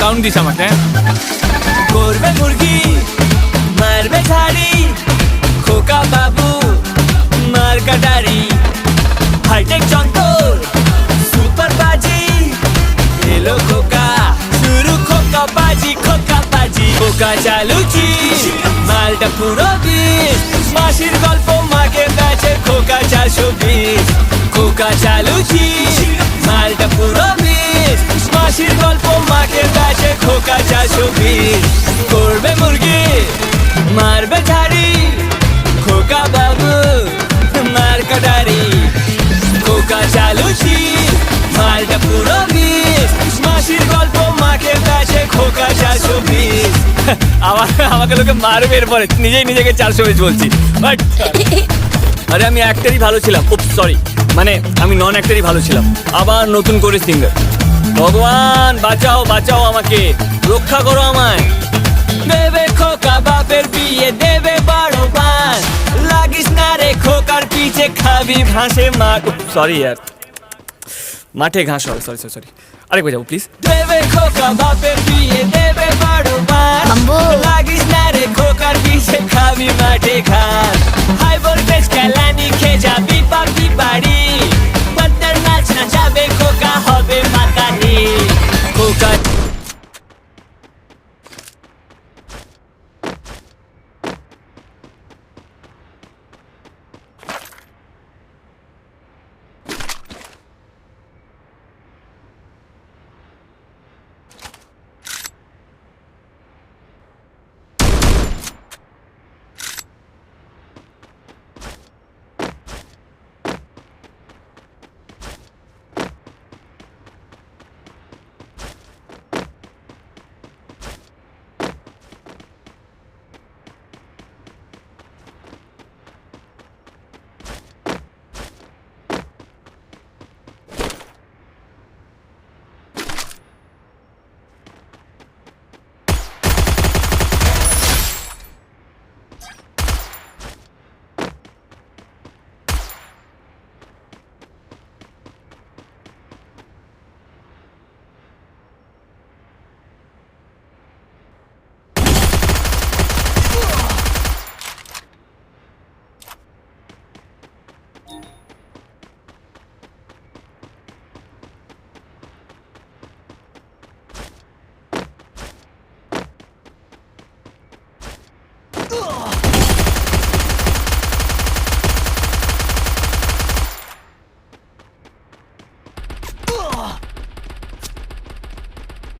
Sound this আমাকে। করবে মুরগি মারবে ঝাড়ি, খোকা বাবু মার কাটারি, হাইটেক যন্তর সুপার বাজি, এলো খোকা শুরু খোকা বাজি, খোকা বাজি খোকা চালুচি মালটা পুরো বিষ, মাসির গল্প মাকে বেচে খোকা 420, খোকা চালুচি মালটা পুরো বিষ, মাসির গল্প মাকে বেচে খোকা 420, করবে মুরগি মারবে ঝাড়ি, খোকা বাবু মার কাটারি, খোকা চালুচি মালটা পুরো বিষ, মাসির গল্প মাকে বেচে খোকা 420। আমাকে লোকে মারবে এরপরে, নিজেই নিজেকে 420 বলছি। বাট আরে আমি অ্যাক্টরই ভালো ছিলাম, সরি মানে আমি নন অ্যাক্টরই ভালো ছিলাম, আবার নতুন করে সিঙ্গার। ভগবান বাঁচাও বাঁচাও আমাকে, রক্ষা করো আমায়। দেবে খোকা বাপের বিয়ে দেবে বড় পান, লাগিস না রে খোকার পিছে খাবি ঘাসে মাঠ, সরি ইয়ার মাঠে ঘাস হবে, সরি সরি সরি আরেকবার যাবো প্লিজ। দেবে খোকা বাপের বিয়ে দেবে বড় পান, লাগিস না রে খোকার পিছে খাবি মাঠে ঘাস, হাই ভোল্টেজ কেলানি খেয়ে যাবি পাবি বাড়ি, পদ্মার নাচ না যাবে খোকা হবে মাতারি, খোকা